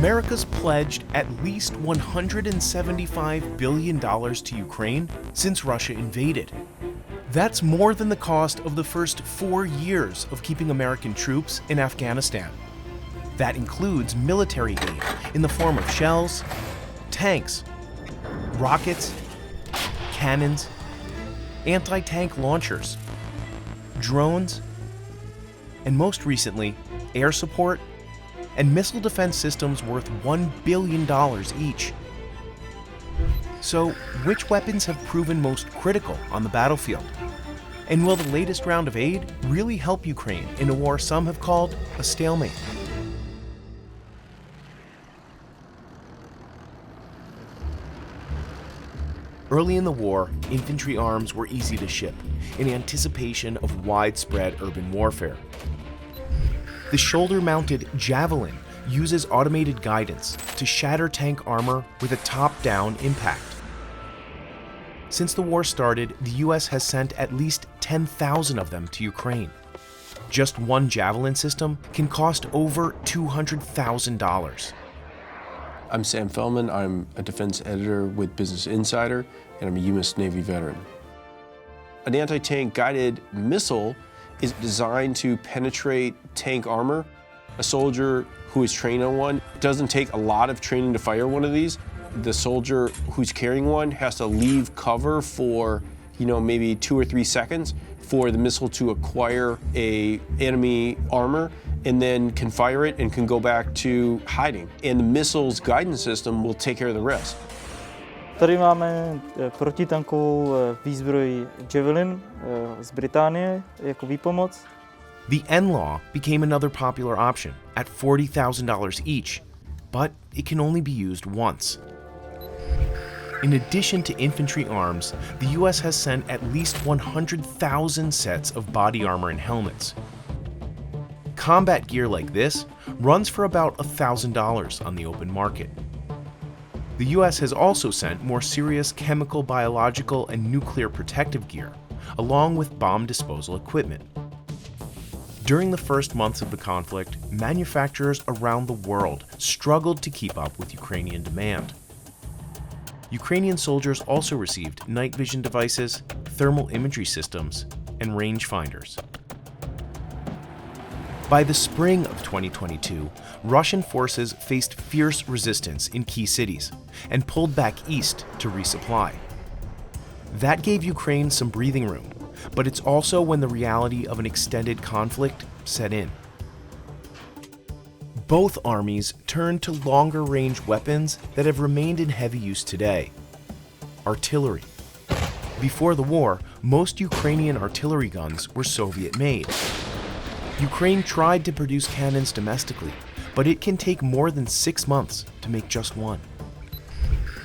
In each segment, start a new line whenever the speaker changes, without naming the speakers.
America's pledged at least $175 billion to Ukraine since Russia invaded. That's more than the cost of the first 4 years of keeping American troops in Afghanistan. That includes military aid in the form of shells, tanks, rockets, cannons, anti-tank launchers, drones, and most recently, air support and missile defense systems worth $1 billion each. So, which weapons have proven most critical on the battlefield? And will the latest round of aid really help Ukraine in a war some have called a stalemate? Early in the war, infantry arms were easy to ship in anticipation of widespread urban warfare. The shoulder-mounted Javelin uses automated guidance to shatter tank armor with a top-down impact. Since the war started, the US has sent at least 10,000 of them to Ukraine. Just one Javelin system can cost over $200,000.
I'm Sam Feldman. I'm a defense editor with Business Insider, and I'm a U.S. Navy veteran. An anti-tank guided missile is designed to penetrate tank armor. A soldier who is trained on one doesn't take a lot of training to fire one of these. The soldier who's carrying one has to leave cover for, maybe 2 or 3 seconds for the missile to acquire a enemy armor, and then can fire it and can go back to hiding. And the missile's guidance system will take care of the rest.
Tady máme protitankovou výzbroj Javelin z Británie jako výpomoc.
The NLAW became another popular option at $40,000 each, but it can only be used once. In addition to infantry arms, the US has sent at least 100,000 sets of body armor and helmets. Combat gear like this runs for about $1,000 on the open market. The US has also sent more serious chemical, biological, and nuclear protective gear, along with bomb disposal equipment. During the first months of the conflict, manufacturers around the world struggled to keep up with Ukrainian demand. Ukrainian soldiers also received night vision devices, thermal imagery systems, and rangefinders. By the spring of 2022, Russian forces faced fierce resistance in key cities and pulled back east to resupply. That gave Ukraine some breathing room, but it's also when the reality of an extended conflict set in. Both armies turned to longer-range weapons that have remained in heavy use today: artillery. Before the war, most Ukrainian artillery guns were Soviet-made. Ukraine tried to produce cannons domestically, but it can take more than 6 months to make just one.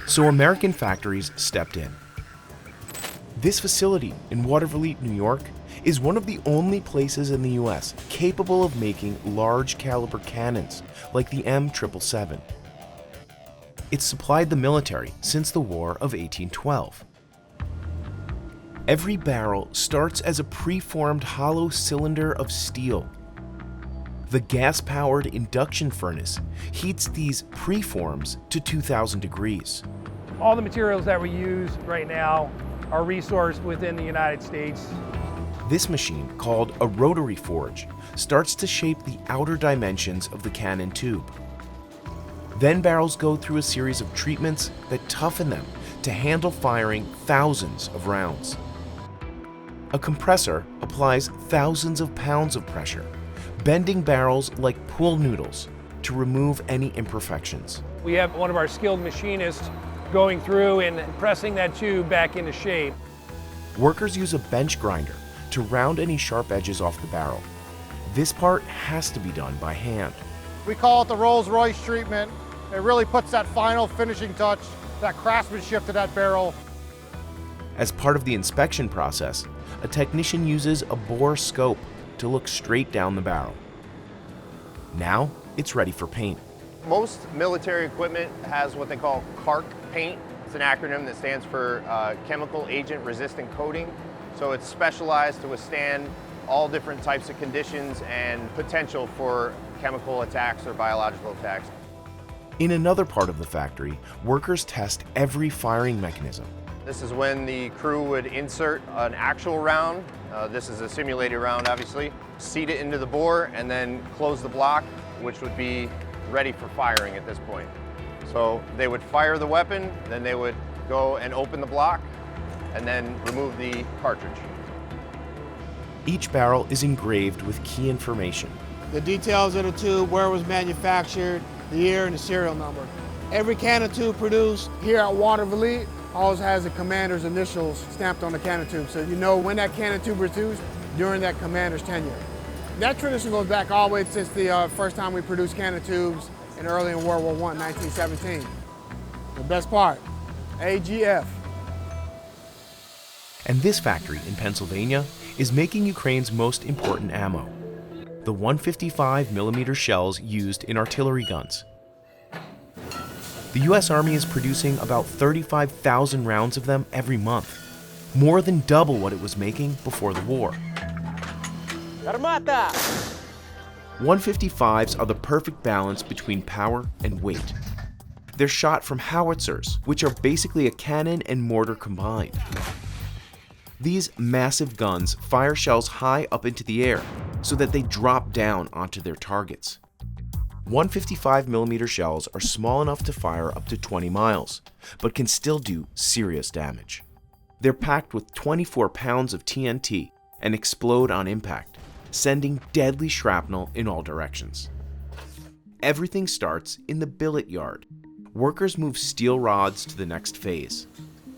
So American factories stepped in. This facility in Watervliet, New York, is one of the only places in the US capable of making large-caliber cannons like the M777. It's supplied the military since the War of 1812. Every barrel starts as a preformed hollow cylinder of steel. The gas-powered induction furnace heats these preforms to 2,000 degrees.
All the materials that we use right now are resourced within the United States.
This machine, called a rotary forge, starts to shape the outer dimensions of the cannon tube. Then barrels go through a series of treatments that toughen them to handle firing thousands of rounds. A compressor applies thousands of pounds of pressure, bending barrels like pool noodles to remove any imperfections.
We have one of our skilled machinists going through and pressing that tube back into shape.
Workers use a bench grinder to round any sharp edges off the barrel. This part has to be done by hand.
We call it the Rolls-Royce treatment. It really puts that final finishing touch, that craftsmanship to that barrel.
As part of the inspection process, a technician uses a bore scope to look straight down the barrel. Now, it's ready for paint.
Most military equipment has what they call CARC paint. It's an acronym that stands for Chemical Agent Resistant Coating. So it's specialized to withstand all different types of conditions and potential for chemical attacks or biological attacks.
In another part of the factory, workers test every firing mechanism.
This is when the crew would insert an actual round. This is a simulated round, obviously. Seat it into the bore and then close the block, which would be ready for firing at this point. So they would fire the weapon, then they would go and open the block, and then remove the cartridge.
Each barrel is engraved with key information.
The details of the tube, where it was manufactured, the year, and the serial number. Every cannon tube produced here at Waterville always has the commander's initials stamped on the cannon tube, so you know when that cannon tube was produced during that commander's tenure. That tradition goes back all the way since the first time we produced cannon tubes early in World War I, 1917. The best part, AGF.
And this factory in Pennsylvania is making Ukraine's most important ammo, the 155mm shells used in artillery guns. The U.S. Army is producing about 35,000 rounds of them every month, more than double what it was making before the war. 155s are the perfect balance between power and weight. They're shot from howitzers, which are basically a cannon and mortar combined. These massive guns fire shells high up into the air so that they drop down onto their targets. 155mm shells are small enough to fire up to 20 miles, but can still do serious damage. They're packed with 24 pounds of TNT and explode on impact, sending deadly shrapnel in all directions. Everything starts in the billet yard. Workers move steel rods to the next phase,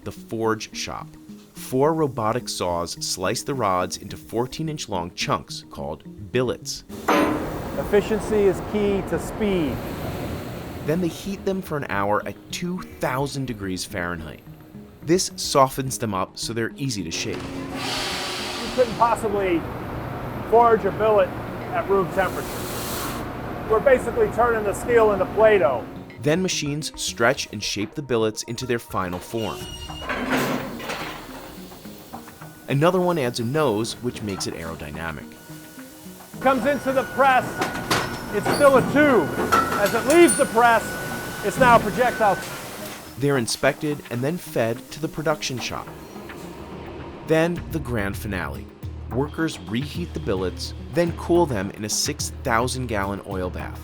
the forge shop. 4 robotic saws slice the rods into 14-inch long chunks called billets.
Efficiency is key to speed.
Then they heat them for an hour at 2,000 degrees Fahrenheit. This softens them up so they're easy to shape.
You couldn't possibly forge a billet at room temperature. We're basically turning the steel into Play-Doh.
Then machines stretch and shape the billets into their final form. Another one adds a nose, which makes it aerodynamic.
Comes into the press, it's still a tube. As it leaves the press, it's now a projectile.
They're inspected and then fed to the production shop. Then the grand finale. Workers reheat the billets, then cool them in a 6,000-gallon oil bath.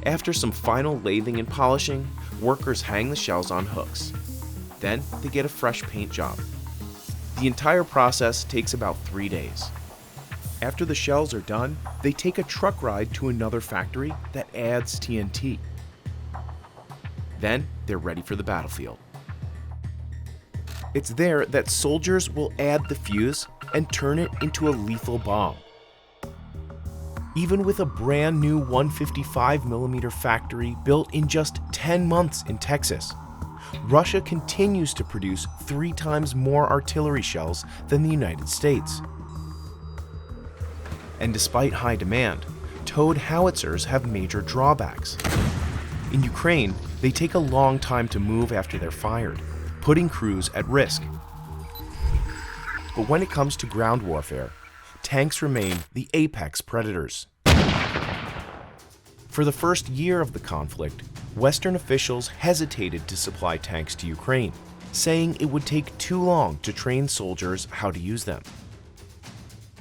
After some final lathing and polishing, workers hang the shells on hooks. Then they get a fresh paint job. The entire process takes about 3 days. After the shells are done, they take a truck ride to another factory that adds TNT. Then they're ready for the battlefield. It's there that soldiers will add the fuse and turn it into a lethal bomb. Even with a brand new 155mm factory built in just 10 months in Texas, Russia continues to produce 3 times more artillery shells than the United States. And despite high demand, towed howitzers have major drawbacks. In Ukraine, they take a long time to move after they're fired, putting crews at risk. But when it comes to ground warfare, tanks remain the apex predators. For the first year of the conflict, Western officials hesitated to supply tanks to Ukraine, saying it would take too long to train soldiers how to use them.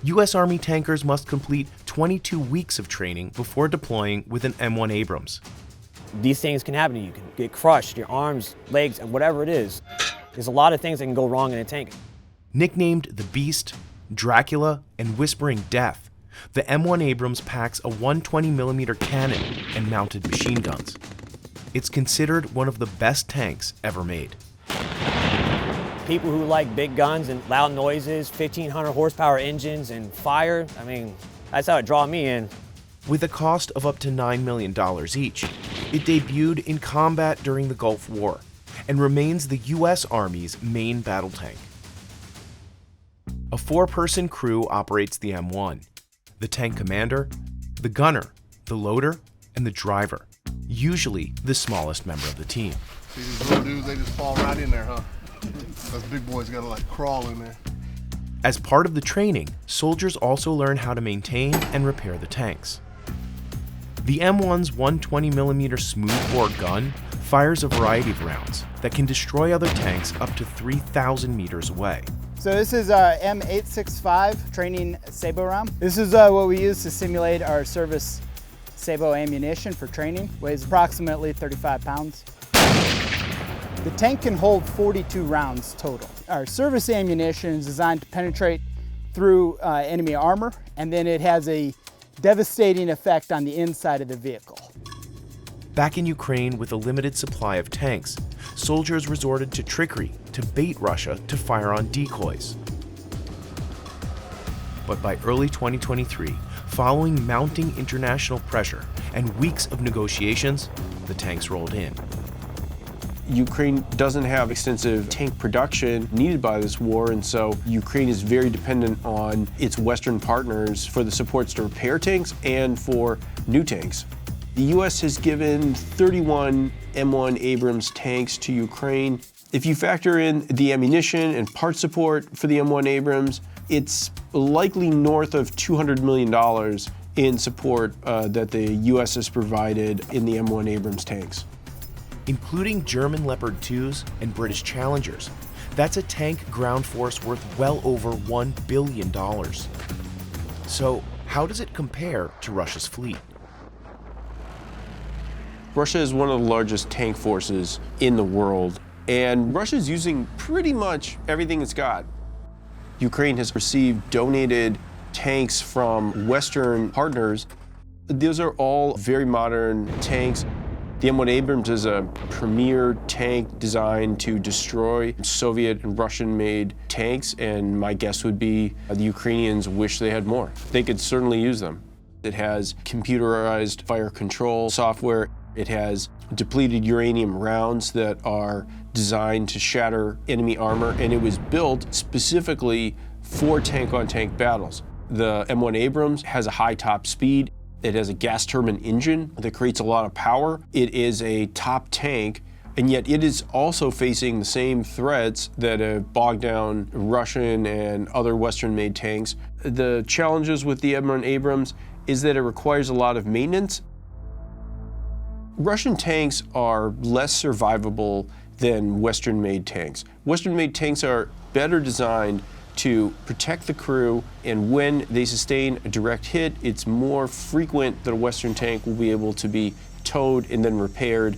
U.S. Army tankers must complete 22 weeks of training before deploying with an M1 Abrams.
These things can happen to you. You can get crushed, your arms, legs, and whatever it is. There's a lot of things that can go wrong in a tank.
Nicknamed the Beast, Dracula, and Whispering Death, the M1 Abrams packs a 120mm cannon and mounted machine guns. It's considered one of the best tanks ever made.
People who like big guns and loud noises, 1,500 horsepower engines and fire, I mean, that's how it draw me in.
With a cost of up to $9 million each, it debuted in combat during the Gulf War and remains the U.S. Army's main battle tank. A 4-person crew operates the M1. The tank commander, the gunner, the loader, and the driver, usually the smallest member of the team.
See these little dudes, they just fall right in there, huh? Those big boys gotta like crawl in there.
As part of the training, soldiers also learn how to maintain and repair the tanks. The M1's 120mm smoothbore gun fires a variety of rounds that can destroy other tanks up to 3,000 meters away.
So this is our M865 training sabot round. This is what we use to simulate our service sabot ammunition for training. Weighs approximately 35 pounds. The tank can hold 42 rounds total. Our service ammunition is designed to penetrate through enemy armor, and then it has a devastating effect on the inside of the vehicle.
Back in Ukraine, with a limited supply of tanks, soldiers resorted to trickery to bait Russia to fire on decoys. But by early 2023, following mounting international pressure and weeks of negotiations, the tanks rolled in.
Ukraine doesn't have extensive tank production needed by this war, and so Ukraine is very dependent on its Western partners for the supports to repair tanks and for new tanks. The U.S. has given 31 M1 Abrams tanks to Ukraine. If you factor in the ammunition and part support for the M1 Abrams, it's likely north of $200 million in support that the U.S. has provided in the M1 Abrams tanks.
Including German Leopard 2s and British Challengers. That's a tank ground force worth well over $1 billion. So how does it compare to Russia's fleet?
Russia is one of the largest tank forces in the world, and Russia's using pretty much everything it's got. Ukraine has received donated tanks from Western partners. Those are all very modern tanks. The M1 Abrams is a premier tank designed to destroy Soviet and Russian-made tanks, and my guess would be the Ukrainians wish they had more. They could certainly use them. It has computerized fire control software. It has depleted uranium rounds that are designed to shatter enemy armor, and it was built specifically for tank-on-tank battles. The M1 Abrams has a high top speed. It has a gas turbine engine that creates a lot of power. It is a top tank, and yet it is also facing the same threats that have bogged down Russian and other Western-made tanks. The challenges with the M1 Abrams is that it requires a lot of maintenance. Russian tanks are less survivable than Western-made tanks. Western-made tanks are better designed to protect the crew, and when they sustain a direct hit, it's more frequent that a Western tank will be able to be towed and then repaired.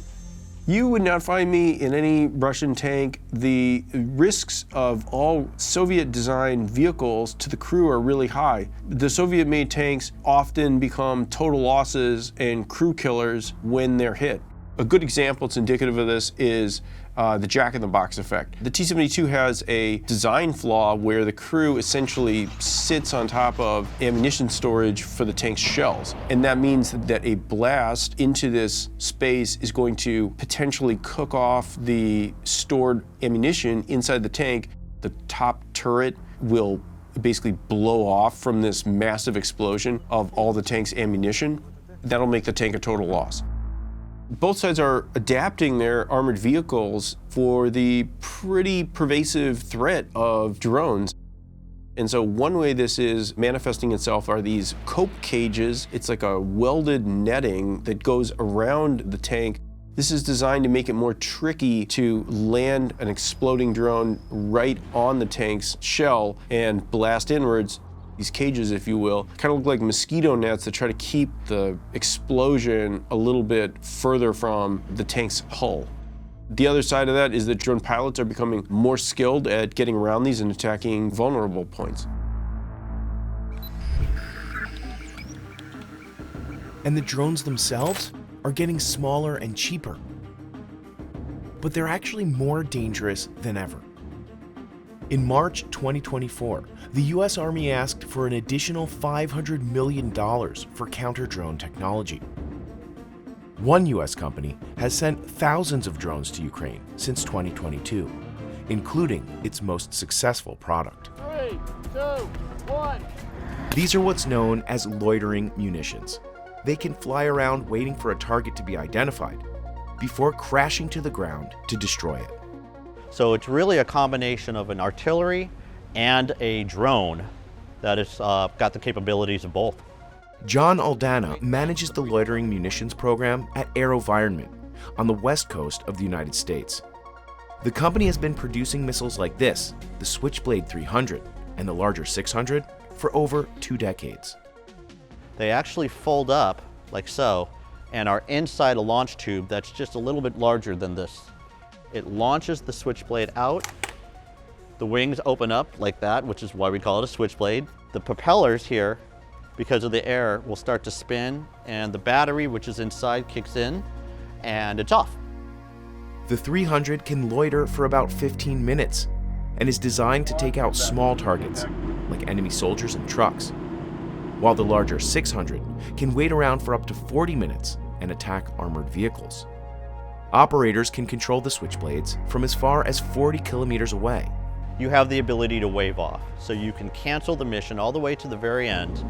You would not find me in any Russian tank. The risks of all Soviet-designed vehicles to the crew are really high. The Soviet-made tanks often become total losses and crew killers when they're hit. A good example that's indicative of this is the jack-in-the-box effect. The T-72 has a design flaw where the crew essentially sits on top of ammunition storage for the tank's shells. And that means that a blast into this space is going to potentially cook off the stored ammunition inside the tank. The top turret will basically blow off from this massive explosion of all the tank's ammunition. That'll make the tank a total loss. Both sides are adapting their armored vehicles for the pretty pervasive threat of drones. And so one way this is manifesting itself are these cope cages. It's like a welded netting that goes around the tank. This is designed to make it more tricky to land an exploding drone right on the tank's shell and blast inwards. These cages, if you will, kind of look like mosquito nets that try to keep the explosion a little bit further from the tank's hull. The other side of that is that drone pilots are becoming more skilled at getting around these and attacking vulnerable points.
And the drones themselves are getting smaller and cheaper. But they're actually more dangerous than ever. In March 2024, the US Army asked for an additional $500 million for counter-drone technology. One US company has sent thousands of drones to Ukraine since 2022, including its most successful product.
3, 2, 1.
These are what's known as loitering munitions. They can fly around waiting for a target to be identified before crashing to the ground to destroy it.
So it's really a combination of an artillery and a drone that has got the capabilities of both.
John Aldana manages the loitering munitions program at AeroVironment on the west coast of the United States. The company has been producing missiles like this, the Switchblade 300 and the larger 600, for over 2 decades.
They actually fold up like so and are inside a launch tube that's just a little bit larger than this. It launches the Switchblade out. The wings open up like that, which is why we call it a Switchblade. The propellers here, because of the air, will start to spin, and the battery, which is inside, kicks in, and it's off.
The 300 can loiter for about 15 minutes and is designed to take out small targets, like enemy soldiers and trucks, while the larger 600 can wait around for up to 40 minutes and attack armored vehicles. Operators can control the Switchblades from as far as 40 kilometers away.
You have the ability to wave off, so you can cancel the mission all the way to the very end,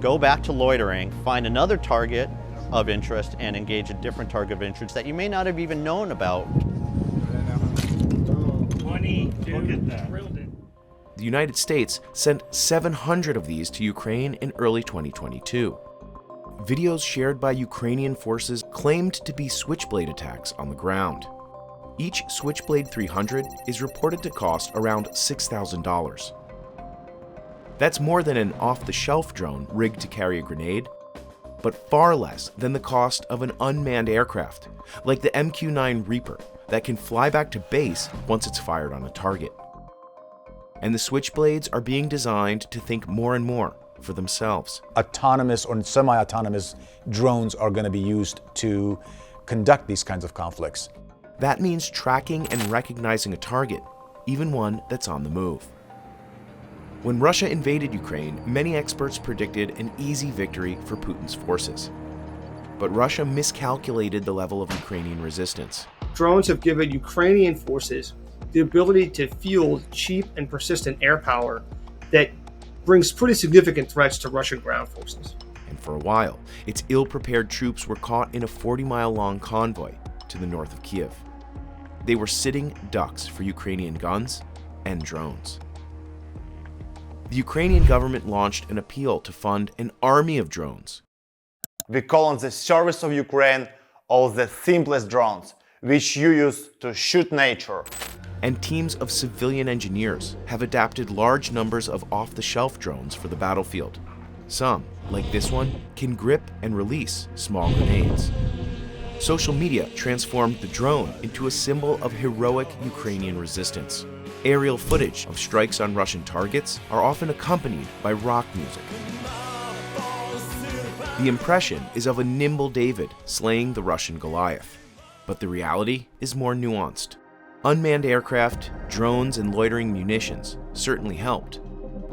go back to loitering, find another target of interest, and engage a different target of interest that you may not have even known about.
The United States sent 700 of these to Ukraine in early 2022. Videos shared by Ukrainian forces claimed to be Switchblade attacks on the ground. Each Switchblade 300 is reported to cost around $6,000. That's more than an off-the-shelf drone rigged to carry a grenade, but far less than the cost of an unmanned aircraft, like the MQ-9 Reaper, that can fly back to base once it's fired on a target. And the Switchblades are being designed to think more and more for themselves.
Autonomous or semi-autonomous drones are going to be used to conduct these kinds of conflicts.
That means tracking and recognizing a target, even one that's on the move. When Russia invaded Ukraine, many experts predicted an easy victory for Putin's forces. But Russia miscalculated the level of Ukrainian resistance.
Drones have given Ukrainian forces the ability to field cheap and persistent air power that brings pretty significant threats to Russian ground forces.
And for a while, its ill-prepared troops were caught in a 40-mile-long convoy to the north of Kiev. They were sitting ducks for Ukrainian guns and drones. The Ukrainian government launched an appeal to fund an army of drones.
We call on the service of Ukraine all the simplest drones, which you use to shoot nature.
And teams of civilian engineers have adapted large numbers of off-the-shelf drones for the battlefield. Some, like this one, can grip and release small grenades. Social media transformed the drone into a symbol of heroic Ukrainian resistance. Aerial footage of strikes on Russian targets are often accompanied by rock music. The impression is of a nimble David slaying the Russian Goliath. But the reality is more nuanced. Unmanned aircraft, drones, and loitering munitions certainly helped.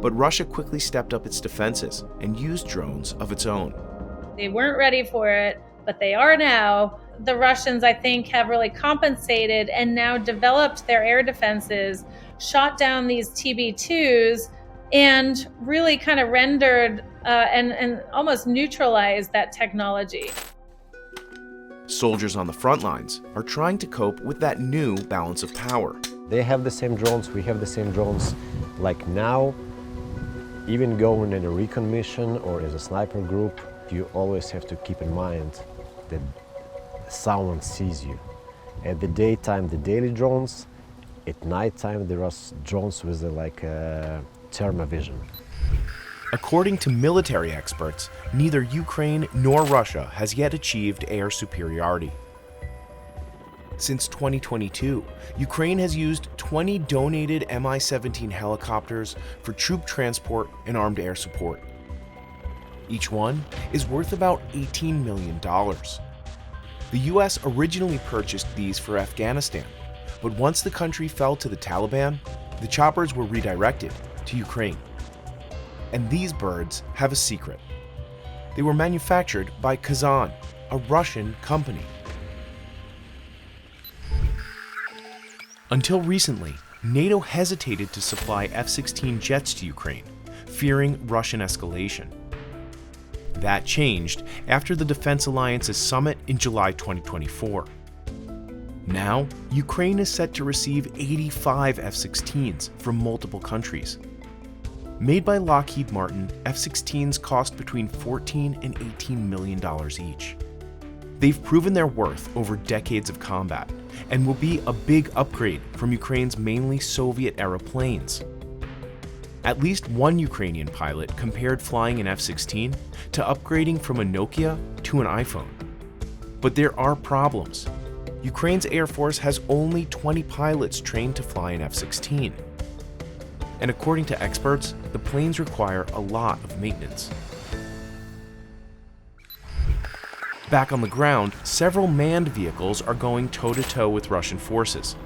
But Russia quickly stepped up its defenses and used drones of its own.
They weren't ready for it, but they are now. The Russians, I think, have really compensated and now developed their air defenses, shot down these TB2s, and really kind of rendered and almost neutralized that technology.
Soldiers on the front lines are trying to cope with that new balance of power.
They have the same drones, we have the same drones. Like now, even going in a recon mission or as a sniper group, you always have to keep in mind that someone sees you. At the daytime, the daily drones. At nighttime, there are drones with thermovision.
According to military experts, neither Ukraine nor Russia has yet achieved air superiority. Since 2022, Ukraine has used 20 donated Mi-17 helicopters for troop transport and armed air support. Each one is worth about $18 million. The US originally purchased these for Afghanistan, but once the country fell to the Taliban, the choppers were redirected to Ukraine. And these birds have a secret. They were manufactured by Kazan, a Russian company. Until recently, NATO hesitated to supply F-16 jets to Ukraine, fearing Russian escalation. That changed after the Defense Alliance's summit in July 2024. Now, Ukraine is set to receive 85 F-16s from multiple countries. Made by Lockheed Martin, F-16s cost between $14 and $18 million each. They've proven their worth over decades of combat and will be a big upgrade from Ukraine's mainly Soviet-era planes. At least one Ukrainian pilot compared flying an F-16 to upgrading from a Nokia to an iPhone. But there are problems. Ukraine's Air Force has only 20 pilots trained to fly an F-16. And according to experts, the planes require a lot of maintenance. Back on the ground, several manned vehicles are going toe-to-toe with Russian forces.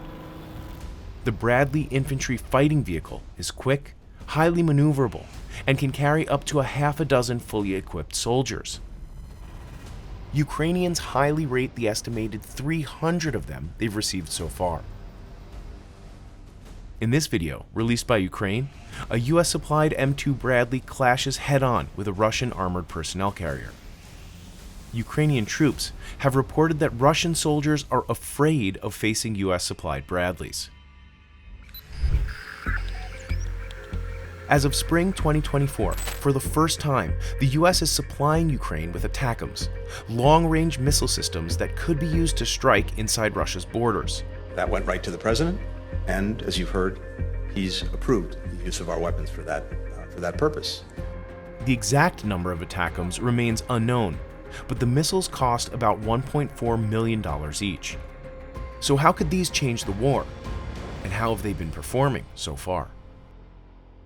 The Bradley infantry fighting vehicle is quick, highly maneuverable, and can carry up to a half a dozen fully equipped soldiers. Ukrainians highly rate the estimated 300 of them they've received so far. In this video, released by Ukraine, a US-supplied M2 Bradley clashes head-on with a Russian armored personnel carrier. Ukrainian troops have reported that Russian soldiers are afraid of facing US-supplied Bradleys. As of spring 2024, for the first time, the US is supplying Ukraine with ATACMS, long-range missile systems that could be used to strike inside Russia's borders.
That went right to the president, and as you've heard, he's approved the use of our weapons for that purpose.
The exact number of ATACMS remains unknown, but the missiles cost about $1.4 million each. So how could these change the war? And how have they been performing so far?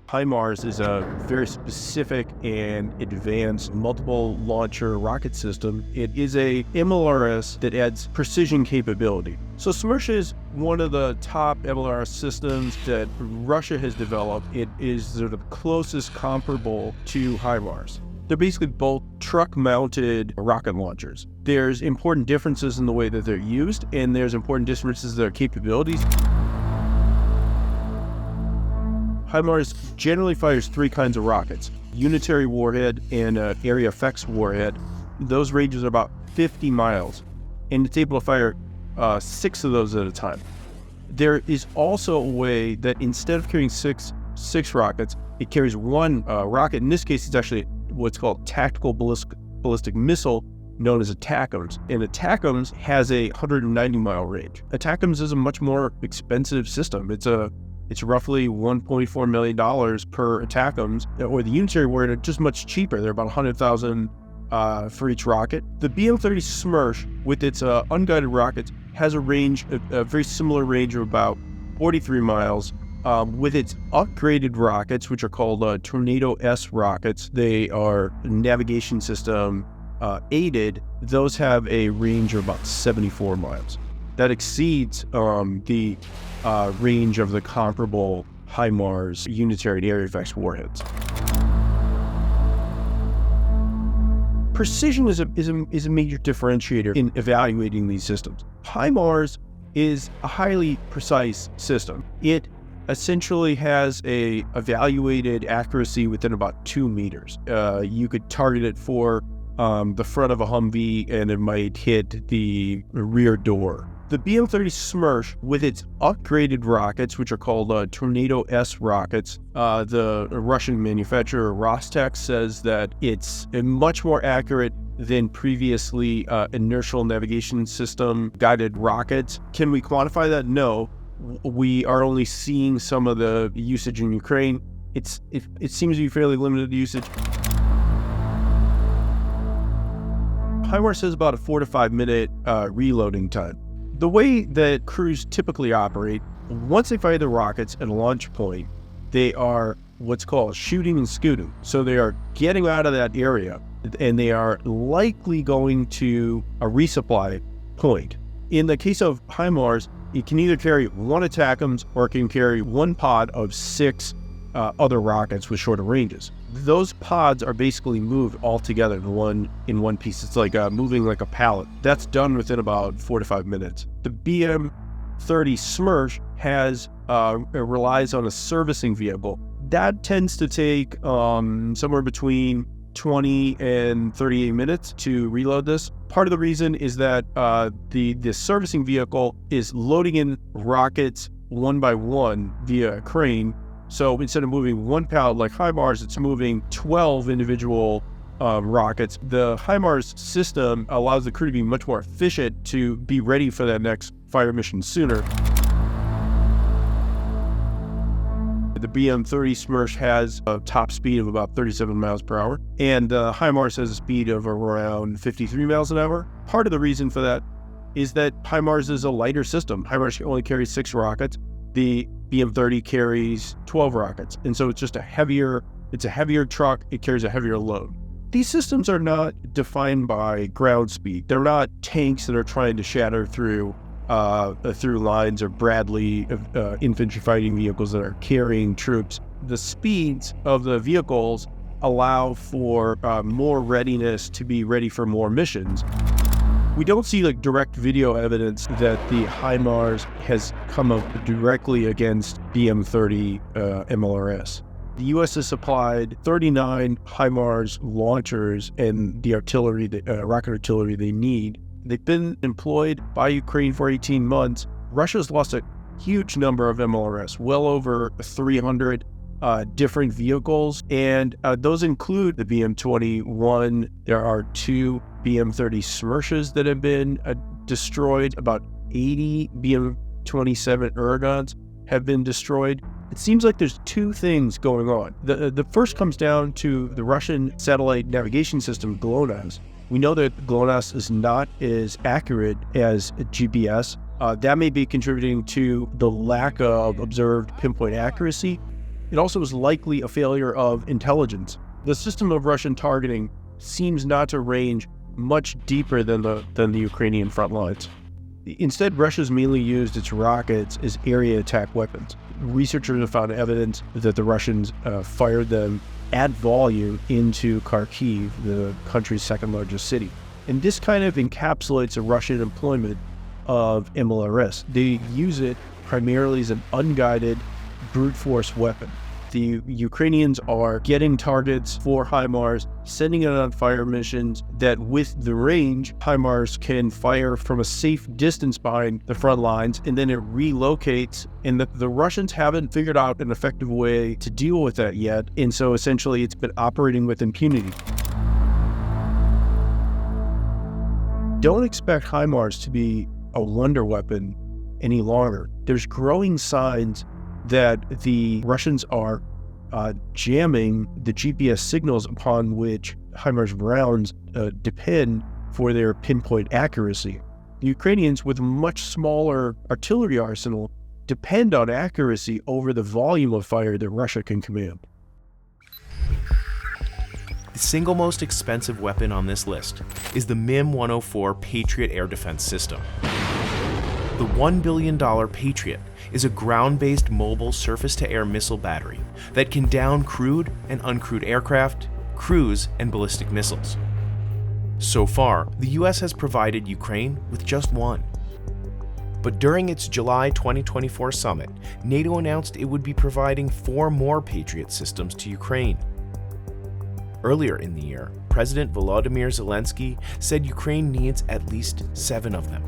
HIMARS is a very specific and advanced multiple launcher rocket system. It is a MLRS that adds precision capability. So SMERSH is one of the top MLRS systems that Russia has developed. It is sort of the closest comparable to HIMARS. They're basically both truck-mounted rocket launchers. There's important differences in the way that they're used, and there's important differences in their capabilities. HIMARS generally fires three kinds of rockets: unitary warhead and area effects warhead. Those ranges are about 50 miles, and it's able to fire 6 of those at a time. There is also a way that instead of carrying six rockets, it carries one rocket. In this case, it's actually what's called tactical ballistic missile, known as ATACMS. And ATACMS has a 190-mile range. ATACMS is a much more expensive system. It's roughly $1.4 million per ATACMS, or the unitary warhead are just much cheaper. They're about $100,000 for each rocket. The BM-30 SMERSH, with its unguided rockets, has a very similar range of about 43 miles. With its upgraded rockets, which are called Tornado S rockets, they are navigation system aided. Those have a range of about 74 miles. That exceeds the range of the comparable HIMARS unitary area effects warheads. Precision is a major differentiator in evaluating these systems. HIMARS is a highly precise system. It essentially has a evaluated accuracy within about 2 meters. You could target it for the front of a Humvee and it might hit the rear door. The BM-30 SMERSH, with its upgraded rockets, which are called Tornado S rockets, the Russian manufacturer Rostec says that it's much more accurate than previously inertial navigation system guided rockets. Can we quantify that? No. We are only seeing some of the usage in Ukraine. It seems to be fairly limited usage. HIMARS has about a 4 to 5 minute reloading time. The way that crews typically operate, once they fire the rockets at a launch point, they are what's called shooting and scooting. So they are getting out of that area and they are likely going to a resupply point. In the case of HIMARS, it can either carry one ATACMS or it can carry one pod of 6 other rockets with shorter ranges. Those pods are basically moved all together in one piece. It's like moving like a pallet. That's done within about 4 to 5 minutes. The BM-30 SMERSH relies on a servicing vehicle. That tends to take somewhere between 20 and 38 minutes to reload this. Part of the reason is that the servicing vehicle is loading in rockets one by one via a crane. So instead of moving one pallet like HIMARS, it's moving 12 individual rockets. The HIMARS system allows the crew to be much more efficient to be ready for that next fire mission sooner. The BM-30 SMERSH has a top speed of about 37 miles per hour, and the HIMARS has a speed of around 53 miles an hour. Part of the reason for that is that HIMARS is a lighter system. HIMARS only carries 6 rockets. The BM-30 carries 12 rockets, and so it's just a heavier truck. It carries a heavier load. These systems are not defined by ground speed. They're not tanks that are trying to shatter through lines or Bradley infantry fighting vehicles that are carrying troops. The speeds of the vehicles allow for more readiness to be ready for more missions. We don't see like direct video evidence that the HIMARS has come up directly against BM-30 MLRS. The U.S. has supplied 39 HIMARS launchers and the artillery, rocket artillery they need. They've been employed by Ukraine for 18 months. Russia's lost a huge number of MLRS, well over 300 different vehicles, and those include the BM-21. There are 2 BM-30 SMERSHs that have been destroyed. About 80 BM-27 Uragans have been destroyed. It seems like there's 2 things going on. The first comes down to the Russian satellite navigation system, GLONASS. We know that GLONASS is not as accurate as GPS. That may be contributing to the lack of observed pinpoint accuracy. It also is likely a failure of intelligence. The system of Russian targeting seems not to range much deeper than the Ukrainian front lines. Instead, Russia's mainly used its rockets as area attack weapons. Researchers have found evidence that the Russians fired them at volume into Kharkiv, the country's second largest city. And this kind of encapsulates a Russian employment of MLRS. They use it primarily as an unguided brute force weapon. The Ukrainians are getting targets for HIMARS, sending it on fire missions that with the range, HIMARS can fire from a safe distance behind the front lines, and then it relocates. And the Russians haven't figured out an effective way to deal with that yet. And so essentially it's been operating with impunity. Don't expect HIMARS to be a wonder weapon any longer. There's growing signs that the Russians are jamming the GPS signals upon which HIMARS rounds depend for their pinpoint accuracy. The Ukrainians, with a much smaller artillery arsenal, depend on accuracy over the volume of fire that Russia can command.
The single most expensive weapon on this list is the MIM-104 Patriot air defense system. The $1 billion Patriot is a ground-based mobile surface-to-air missile battery that can down crewed and uncrewed aircraft, cruise, and ballistic missiles. So far, the US has provided Ukraine with just one. But during its July 2024 summit, NATO announced it would be providing 4 more Patriot systems to Ukraine. Earlier in the year, President Volodymyr Zelensky said Ukraine needs at least 7 of them.